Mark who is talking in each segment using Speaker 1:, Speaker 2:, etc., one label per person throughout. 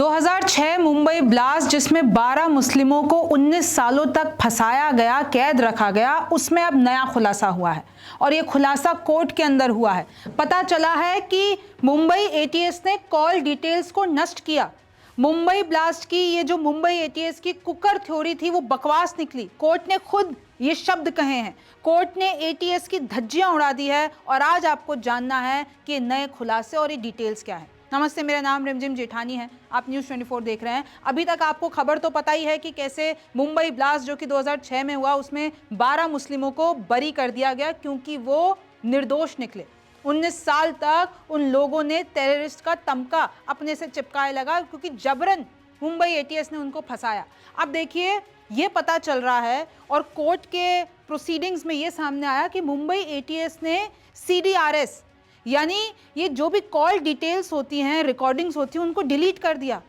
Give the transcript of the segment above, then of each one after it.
Speaker 1: 2006 Mumbai blast, जिसमें 12 मुस्लिमों को 19 सालों तक फंसाया गया, कैद रखा गया, उसमें अब नया खुलासा हुआ है और ये खुलासा कोर्ट के अंदर हुआ है। पता चला है कि मुंबई एटीएस ने कॉल डिटेल्स को नष्ट किया। मुंबई ब्लास्ट की ये जो मुंबई एटीएस की कुकर थ्योरी थी वो बकवास निकली। कोर्ट ने खुद ये शब्द कहे हैं। कोर्ट ने एटीएस की धज्जियां उड़ा दी है और आज आपको जानना है कि नए खुलासे और ये डिटेल्स क्या है। नमस्ते, मेरा नाम रिमझिम जेठानी है। आप न्यूज़ 24 देख रहे हैं। अभी तक आपको खबर तो पता ही है कि कैसे मुंबई ब्लास्ट जो कि 2006 में हुआ, उसमें 12 मुस्लिमों को बरी कर दिया गया क्योंकि वो निर्दोष निकले। 19 साल तक उन लोगों ने टेररिस्ट का तमका अपने से चिपकाए लगा क्योंकि जबरन मुंबई एटीएस ने उनको फंसाया। अब देखिए, ये पता चल रहा है और कोर्ट के प्रोसीडिंग्स में ये सामने आया कि मुंबई एटीएस ने CDRS यानी ये जो भी कॉल डिटेल्स होती हैं, रिकॉर्डिंग्स होती हैं, उनको डिलीट कर दिया,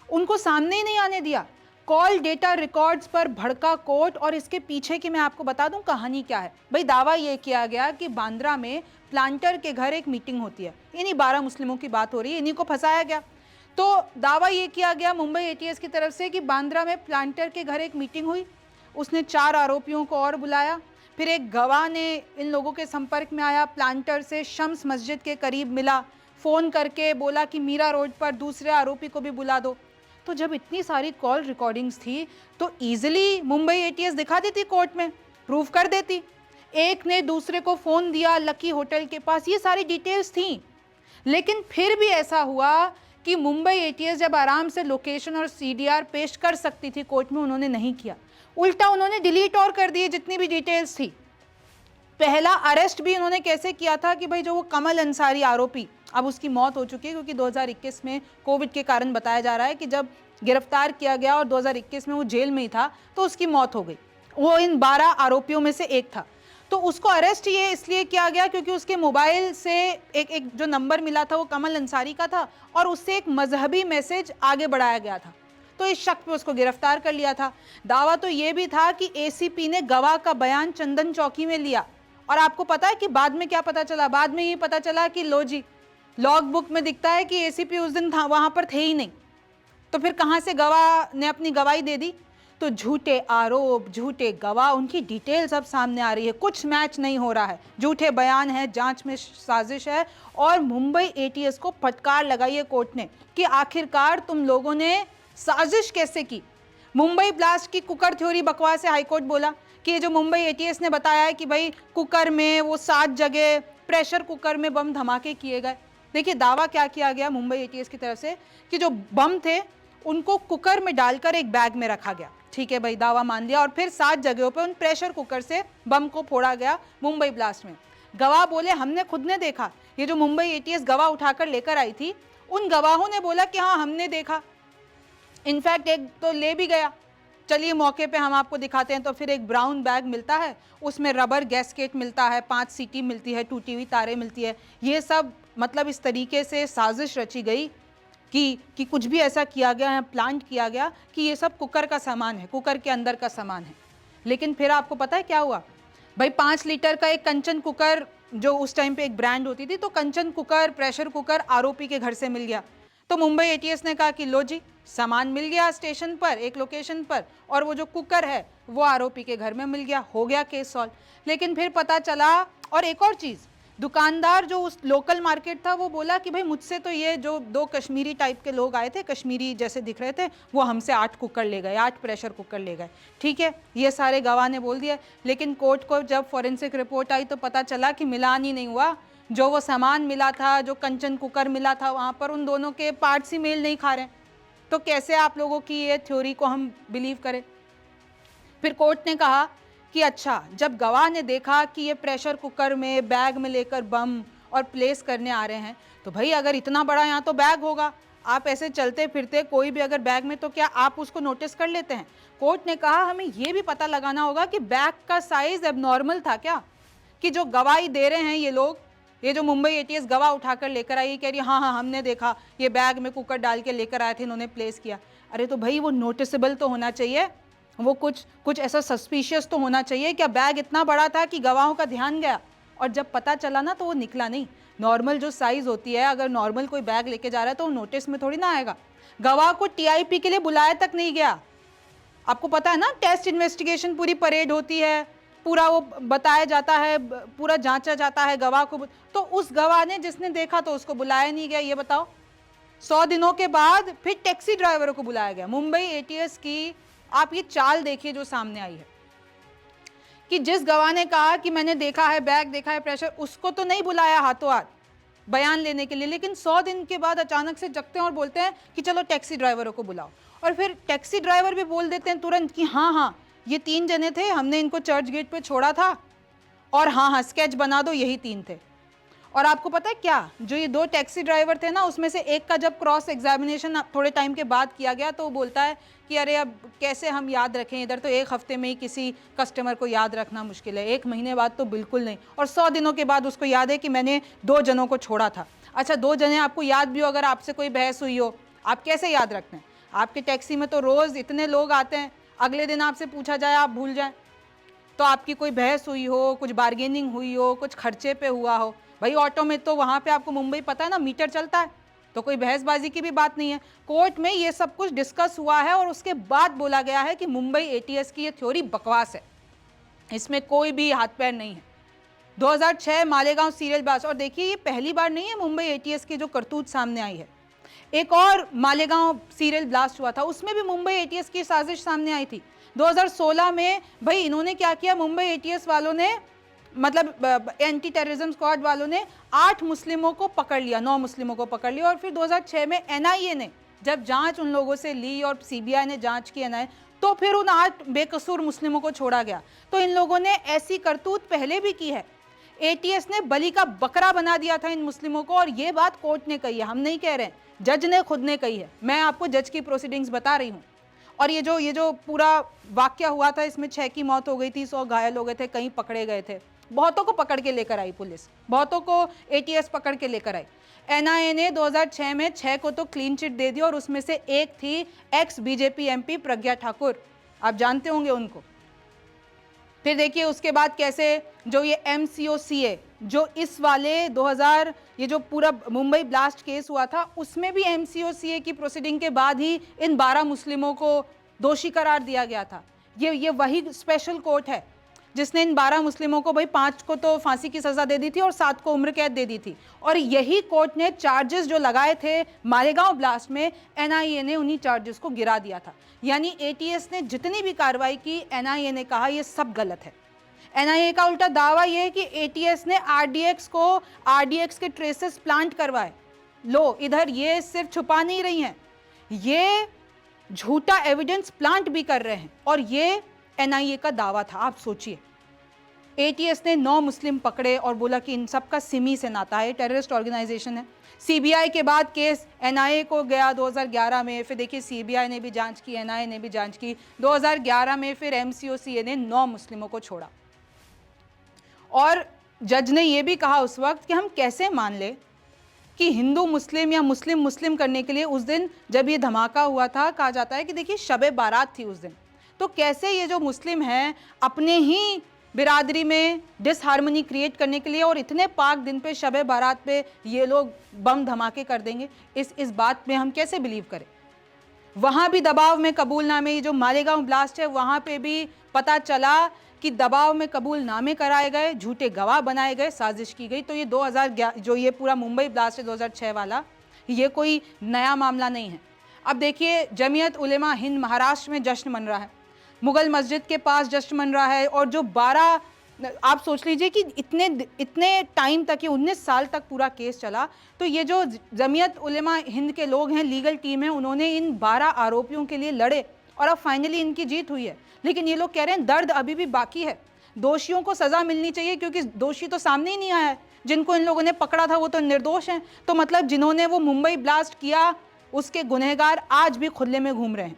Speaker 1: उनको सामने ही नहीं आने दिया। कॉल डेटा रिकॉर्ड्स पर भड़का कोर्ट। और इसके पीछे की मैं आपको बता दूं कहानी क्या है। भाई, दावा ये किया गया कि बांद्रा में प्लांटर के घर एक मीटिंग होती है, इन्हीं 12 मुस्लिमों की बात हो रही है, इन्हीं को फंसाया गया। तो दावा ये किया गया मुंबई एटीएस की तरफ से कि बांद्रा में प्लांटर के घर एक मीटिंग हुई, उसने 4 आरोपियों को और बुलाया। फिर एक गवाह ने इन लोगों के संपर्क में आया, प्लांटर से शम्स मस्जिद के करीब मिला, फ़ोन करके बोला कि मीरा रोड पर दूसरे आरोपी को भी बुला दो। तो जब इतनी सारी कॉल रिकॉर्डिंग्स थी तो ईजिली मुंबई एटीएस दिखा देती, कोर्ट में प्रूव कर देती। एक ने दूसरे को फ़ोन दिया लकी होटल के पास, ये सारी डिटेल्स थी। लेकिन फिर भी ऐसा हुआ कि मुंबई एटीएस जब आराम से लोकेशन और CDR पेश कर सकती थी कोर्ट में, उन्होंने नहीं किया। उल्टा उन्होंने डिलीट और कर दिए जितनी भी डिटेल्स थी। पहला अरेस्ट भी उन्होंने कैसे किया था कि भाई जो वो कमल अंसारी आरोपी, अब उसकी मौत हो चुकी है क्योंकि 2021 में कोविड के कारण बताया जा रहा है कि जब गिरफ्तार किया गया और 2021 में वो जेल में ही था तो उसकी मौत हो गई। वो इन 12 आरोपियों में से एक था। तो उसको अरेस्ट ये इसलिए किया गया क्योंकि उसके मोबाइल से एक जो नंबर मिला था वो कमल अंसारी का था और उससे एक मजहबी मैसेज आगे बढ़ाया गया था। तो इस शक पे उसको गिरफ्तार कर लिया था। दावा तो ये भी था कि ACP ने गवाह का बयान चंदन चौकी में लिया। और आपको पता है कि बाद में क्या पता चला? बाद में ये पता चला कि लो जी, लॉग बुक में दिखता है कि ACP उस दिन था, वहां पर थे ही नहीं। तो फिर कहां से गवाह ने अपनी गवाही दे दी? तो झूठे आरोप, झूठे गवाह, उनकी डिटेल्स अब सामने आ रही है, कुछ मैच नहीं हो रहा है, झूठे बयान है, जांच में साजिश है। और मुंबई एटीएस को फटकार लगाई है कोर्ट ने कि आखिरकार तुम लोगों ने साजिश कैसे की। मुंबई ब्लास्ट की कुकर थ्योरी बकवास है। हाईकोर्ट बोला कि ये जो मुंबई एटीएस ने बताया है कि भाई कुकर में वो 7 जगह प्रेशर कुकर में बम धमाके किए गए। देखिए, दावा क्या किया गया मुंबई एटीएस की तरफ से कि जो बम थे उनको कुकर में डालकर एक बैग में रखा गया। ठीक है भाई, दावा मान लिया। और फिर 7 जगहों पर उन प्रेशर कुकर से बम को फोड़ा गया मुंबई ब्लास्ट में। गवाह बोले हमने खुद ने देखा। ये जो मुंबई एटीएस गवाह उठाकर लेकर आई थी, उन गवाहों ने बोला कि हाँ हमने देखा। इनफैक्ट एक तो ले भी गया। चलिए मौके पे हम आपको दिखाते हैं। तो फिर एक ब्राउन बैग मिलता है, उसमें रबर गैसकेट मिलता है, 5 सीटी मिलती है, टूटी हुई तारें मिलती है। ये सब मतलब इस तरीके से साजिश रची गई कि कुछ भी ऐसा किया गया है, प्लांट किया गया कि ये सब कुकर का सामान है, कुकर के अंदर का सामान है। लेकिन फिर आपको पता है क्या हुआ? भाई 5 लीटर का एक कंचन कुकर, जो उस टाइम पे एक ब्रांड होती थी, तो कंचन कुकर, प्रेशर कुकर आरोपी के घर से मिल गया। तो मुंबई एटीएस ने कहा कि लो जी, सामान मिल गया स्टेशन पर, एक लोकेशन पर, और वो जो कुकर है वो आरोपी के घर में मिल गया, हो गया केस सॉल्व। लेकिन फिर पता चला, और एक और चीज़, दुकानदार जो उस लोकल मार्केट था वो बोला कि भाई मुझसे तो ये जो 2 कश्मीरी टाइप के लोग आए थे, कश्मीरी जैसे दिख रहे थे, वो हमसे 8 कुकर ले गए, 8 प्रेशर कुकर ले गए। ठीक है, ये सारे गवाह ने बोल दिया। लेकिन कोर्ट को जब फॉरेंसिक रिपोर्ट आई तो पता चला कि मिलान ही नहीं हुआ। जो वो सामान मिला था, जो कंचन कुकर मिला था, वहाँ पर उन दोनों के पार्ट्स ही मेल नहीं खा रहे। तो कैसे आप लोगों की ये थ्योरी को हम बिलीव करें? फिर कोर्ट ने कहा कि अच्छा, जब गवाह ने देखा कि ये प्रेशर कुकर में बैग में लेकर बम और प्लेस करने आ रहे हैं, तो भाई अगर इतना बड़ा यहाँ तो बैग होगा, आप ऐसे चलते फिरते कोई भी अगर बैग में, तो क्या आप उसको नोटिस कर लेते हैं? कोर्ट ने कहा हमें ये भी पता लगाना होगा कि बैग का साइज एबनॉर्मल था क्या, कि जो गवाही दे रहे हैं ये लोग, ये जो मुंबई एटीएस गवाह उठाकर लेकर आई, कह रही हाँ हाँ हमने देखा, ये बैग में कुकर डाल के लेकर आए थे, इन्होंने प्लेस किया। अरे तो भाई वो नोटिसेबल तो होना चाहिए, वो कुछ ऐसा सस्पिशियस तो होना चाहिए। क्या बैग इतना बड़ा था कि गवाहों का ध्यान गया और जब पता चला ना तो वो निकला नहीं। नॉर्मल जो साइज़ होती है, अगर नॉर्मल कोई बैग लेके जा रहा है तो वो नोटिस में थोड़ी ना आएगा। गवाह को टीआईपी के लिए बुलाया तक नहीं गया। आपको पता है ना, टेस्ट इन्वेस्टिगेशन पूरी परेड होती है, पूरा वो बताया जाता है, पूरा जांचा जाता है गवाह को। तो उस गवाह ने जिसने देखा तो उसको बुलाया नहीं गया। ये बताओ, 100 दिनों के बाद फिर टैक्सी ड्राइवरों को बुलाया गया। मुंबई एटीएस की आप ये चाल देखिए जो सामने आई है कि जिस गवाह ने कहा कि मैंने देखा है, बैग देखा है, प्रेशर, उसको तो नहीं बुलाया हाथों हाथ बयान लेने के लिए, लेकिन 100 दिन के बाद अचानक से जगते हैं और बोलते हैं कि चलो टैक्सी ड्राइवरों को बुलाओ। और फिर टैक्सी ड्राइवर भी बोल देते हैं तुरंत कि हाँ हाँ ये 3 जने थे, हमने इनको चर्च गेट पे छोड़ा था, और हाँ हाँ स्केच बना दो, यही 3 थे। और आपको पता है क्या, जो ये 2 टैक्सी ड्राइवर थे ना, उसमें से एक का जब क्रॉस एग्जामिनेशन थोड़े टाइम के बाद किया गया तो वो बोलता है कि अरे अब कैसे हम याद रखें, इधर तो 1 हफ्ते में ही किसी कस्टमर को याद रखना मुश्किल है, 1 महीने बाद तो बिल्कुल नहीं, और 100 दिनों के बाद उसको याद है कि मैंने 2 जनों को छोड़ा था। अच्छा, 2 जने आपको याद भी हो, अगर आपसे कोई बहस हुई हो, आप कैसे याद रखते हैं? आपके टैक्सी में तो रोज़ इतने लोग आते हैं, अगले दिन आपसे पूछा जाए आप भूल जाएं। तो आपकी कोई बहस हुई हो, कुछ बार्गेनिंग हुई हो, कुछ खर्चे पे हुआ हो, भाई ऑटो में तो वहाँ पे आपको मुंबई पता है ना, मीटर चलता है, तो कोई बहसबाजी की भी बात नहीं है। कोर्ट में ये सब कुछ डिस्कस हुआ है और उसके बाद बोला गया है कि मुंबई एटीएस की ये थ्योरी बकवास है, इसमें कोई भी हाथ पैर नहीं है। 2006 मालेगांव सीरियल ब्लास्ट, और देखिए ये पहली बार नहीं है मुंबई एटीएस की जो करतूत सामने आई है। एक और मालेगांव सीरियल ब्लास्ट हुआ था, उसमें भी मुंबई एटीएस की साजिश सामने आई थी 2016 में। भाई इन्होंने क्या किया, मुंबई एटीएस वालों ने, मतलब एंटी टेररिज्म स्क्वाड वालों ने 8 मुस्लिमों को पकड़ लिया, 9 मुस्लिमों को पकड़ लिया, और फिर 2006 में एनआईए ने जब जांच उन लोगों से ली और सीबीआई ने जांच की एनआईए, तो फिर उन 8 बेकसूर मुस्लिमों को छोड़ा गया। तो इन लोगों ने ऐसी करतूत पहले भी की है। एटीएस ने बलि का बकरा बना दिया था इन मुस्लिमों को, और ये बात कोर्ट ने कही है, हम नहीं कह रहे हैं, जज ने खुद ने कही है। मैं आपको जज की प्रोसीडिंग्स बता रही हूँ। और ये जो पूरा वाक्य हुआ था, इसमें 6 की मौत हो गई थी, 100 घायल हो गए थे, कई पकड़े गए थे, बहुतों को पकड़ के लेकर आई पुलिस, बहुतों को एटीएस पकड़ के लेकर आई। एनआईए ने 2006 में 6 को तो क्लीन चिट दे दी, और उसमें से एक थी x BJP MP Pragya Thakur, आप जानते होंगे उनको। फिर देखिए उसके बाद कैसे जो ये एमसीओसीए, जो इस वाले 2000 ये जो पूरा मुंबई ब्लास्ट केस हुआ था, उसमें भी एमसीओसीए की प्रोसीडिंग के बाद ही इन 12 मुस्लिमों को दोषी करार दिया गया था। ये वही स्पेशल कोर्ट है जिसने इन 12 मुस्लिमों को, भाई 5 को तो फांसी की सजा दे दी थी और 7 को उम्र कैद दे दी थी, और यही कोर्ट ने चार्जेस जो लगाए थे मालेगांव ब्लास्ट में, एनआईए ने उन्हीं चार्जेस को गिरा दिया था। यानी एटीएस ने जितनी भी कार्रवाई की, एनआईए ने कहा ये सब गलत है। एनआईए का उल्टा दावा यह है कि एटीएस ने आरडीएक्स के ट्रेसेस प्लांट करवाए। लो इधर ये सिर्फ छुपा नहीं रही हैं, ये झूठा एविडेंस प्लांट भी कर रहे हैं, और ये एनआईए का दावा था। आप सोचिए, एटीएस ने 9 मुस्लिम पकड़े और बोला कि इन सब का सिमी से नाता है, टेररिस्ट ऑर्गेनाइजेशन है। सीबीआई के बाद केस एनआईए को गया 2011 में, फिर देखिए सीबीआई ने भी जांच की, एनआईए ने भी जांच की, 2011 में फिर एमसीओसीए ने 9 मुस्लिमों को छोड़ा। और जज ने यह भी कहा उस वक्त कि हम कैसे मान ले कि हिंदू मुस्लिम या मुस्लिम मुस्लिम करने के लिए, उस दिन जब ये धमाका हुआ था, कहा जाता है कि देखिए शबे बारात थी उस दिन, तो कैसे ये जो मुस्लिम हैं अपने ही बिरादरी में डिसहार्मनी क्रिएट करने के लिए और इतने पाक दिन पे, शबे बारात पे ये लोग बम धमाके कर देंगे, इस बात में हम कैसे बिलीव करें। वहाँ भी दबाव में कबूलनामे, ये जो मालेगांव ब्लास्ट है वहाँ पे भी पता चला कि दबाव में कबूलनामे कराए गए, झूठे गवाह बनाए गए, साजिश की गई। तो ये 2011 जो ये पूरा मुंबई ब्लास्ट है 2006 वाला, ये कोई नया मामला नहीं है। अब देखिए जमीयत उलेमा हिंद महाराष्ट्र में जश्न मन रहा है, मुगल मस्जिद के पास जश्न मन रहा है, और जो 12, आप सोच लीजिए कि इतने टाइम तक, ये 19 साल तक पूरा केस चला। तो ये जो जमीयत उलेमा हिंद के लोग हैं, लीगल टीम है, उन्होंने इन 12 आरोपियों के लिए लड़े और अब फाइनली इनकी जीत हुई है। लेकिन ये लोग कह रहे हैं दर्द अभी भी बाकी है, दोषियों को सज़ा मिलनी चाहिए, क्योंकि दोषी तो सामने ही नहीं आया है, जिनको इन लोगों ने पकड़ा था वो तो निर्दोष हैं। तो मतलब जिन्होंने वो मुंबई ब्लास्ट किया उसके गुनहगार आज भी खुले में घूम रहे हैं,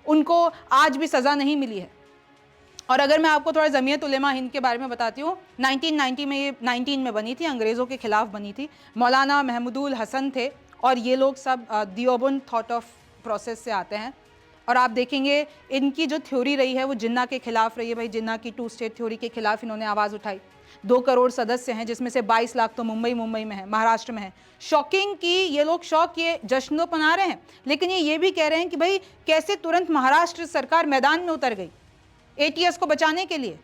Speaker 1: उनको आज भी सज़ा नहीं मिली है। और अगर मैं आपको थोड़ा जमीयत उलेमा हिंद के बारे में बताती हूँ, 1990 में, ये 19 में बनी थी, अंग्रेज़ों के खिलाफ बनी थी। मौलाना महमूदुल हसन थे, और ये लोग सब दियोबंद थॉट ऑफ प्रोसेस से आते हैं। और आप देखेंगे इनकी जो थ्योरी रही है वो जिन्ना के खिलाफ रही है। भाई जिन्ना की 2 स्टेट थ्योरी के खिलाफ इन्होंने आवाज़ उठाई। 2 करोड़ सदस्य हैं, जिसमें से 22 लाख तो मुंबई में है, महाराष्ट्र में है। शॉकिंग कि ये लोग ये जश्न मना रहे हैं, लेकिन ये भी कह रहे हैं कि भाई कैसे तुरंत महाराष्ट्र सरकार मैदान में उतर गई एटीएस को बचाने के लिए,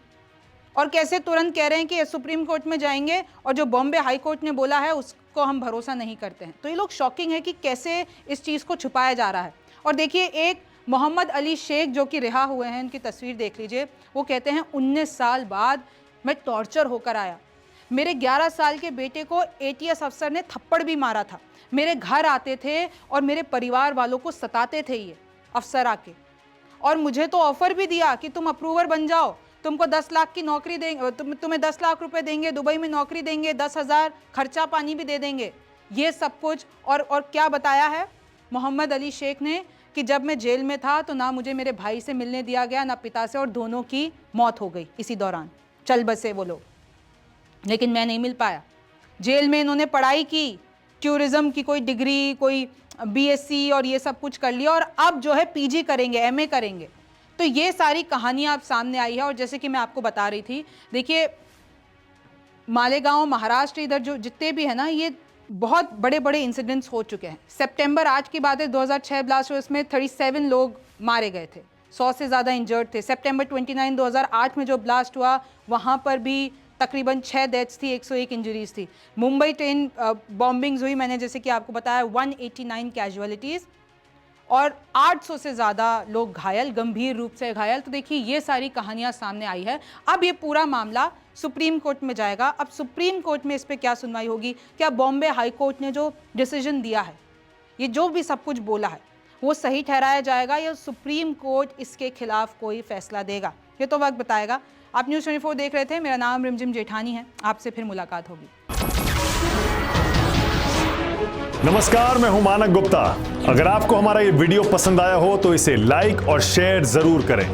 Speaker 1: और कैसे तुरंत कह रहे हैं कि सुप्रीम कोर्ट में जाएंगे और जो बॉम्बे हाई कोर्ट ने बोला है उसको हम भरोसा नहीं करते हैं। तो ये लोग शॉकिंग है कि कैसे इस चीज़ को छुपाया जा रहा है। और देखिए, एक मोहम्मद अली शेख जो कि रिहा हुए हैं, इनकी तस्वीर देख लीजिए। वो कहते हैं 19 साल बाद मैं टॉर्चर होकर आया, मेरे 11 साल के बेटे को एटीएस अफसर ने थप्पड़ भी मारा था, मेरे घर आते थे और मेरे परिवार वालों को सताते थे ये अफसर आके, और मुझे तो ऑफर भी दिया कि तुम अप्रूवर बन जाओ, तुमको 10 लाख की नौकरी देंगे, तुम्हें 10 लाख रुपए देंगे, दुबई में नौकरी देंगे, 10,000 खर्चा पानी भी दे देंगे, ये सब कुछ। और क्या बताया है मोहम्मद अली शेख ने कि जब मैं जेल में था तो ना मुझे मेरे भाई से मिलने दिया गया, ना पिता से, और दोनों की मौत हो गई इसी दौरान, चल बसे वो लोग, लेकिन मैं नहीं मिल पाया। जेल में इन्होंने पढ़ाई की, टूरिज्म की कोई डिग्री, कोई बीएससी और ये सब कुछ कर लिया, और अब जो है पीजी करेंगे, एमए करेंगे। तो ये सारी कहानियां अब सामने आई है। और जैसे कि मैं आपको बता रही थी, देखिए मालेगांव, महाराष्ट्र, इधर जो जितने भी है ना, ये बहुत बड़े बड़े इंसिडेंट्स हो चुके हैं। सितंबर, आज की बात है, 2006 ब्लास्ट हुआ, इसमें 37 लोग मारे गए थे, 100 से ज़्यादा इंजर्ड थे। सितंबर 29, 2008 में जो ब्लास्ट हुआ, वहाँ पर भी तकरीबन 6 डेथ्स थी, 101 इंजरीज थी। मुंबई ट्रेन बॉम्बिंग्स हुई, मैंने जैसे कि आपको बताया, 189 कैजुअलिटीज़, और 800 से ज़्यादा लोग घायल, गंभीर रूप से घायल। तो देखिए, ये सारी कहानियां सामने आई है। अब ये पूरा मामला सुप्रीम कोर्ट में जाएगा। अब सुप्रीम कोर्ट में इस पर क्या सुनवाई होगी? क्या बॉम्बे हाई कोर्ट ने जो डिसीजन दिया है, ये जो भी सब कुछ बोला है, वो सही ठहराया जाएगा या सुप्रीम कोर्ट इसके खिलाफ कोई फैसला देगा? ये तो वक्त बताएगा। आप न्यूज़ 24 देख रहे थे, मेरा नाम रिमझिम जेठानी है। आपसे फिर मुलाकात होगी।
Speaker 2: नमस्कार, मैं हूं मानक गुप्ता। अगर आपको हमारा ये वीडियो पसंद आया हो तो इसे लाइक और शेयर जरूर करें,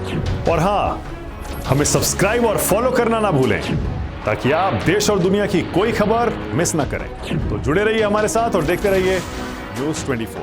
Speaker 2: और हां, हमें सब्सक्राइब और फॉलो करना ना भूलें, ताकि आप देश और दुनिया की कोई खबर मिस ना करें। तो जुड़े रहिए हमारे साथ और देखते रहिए न्यूज़ 24।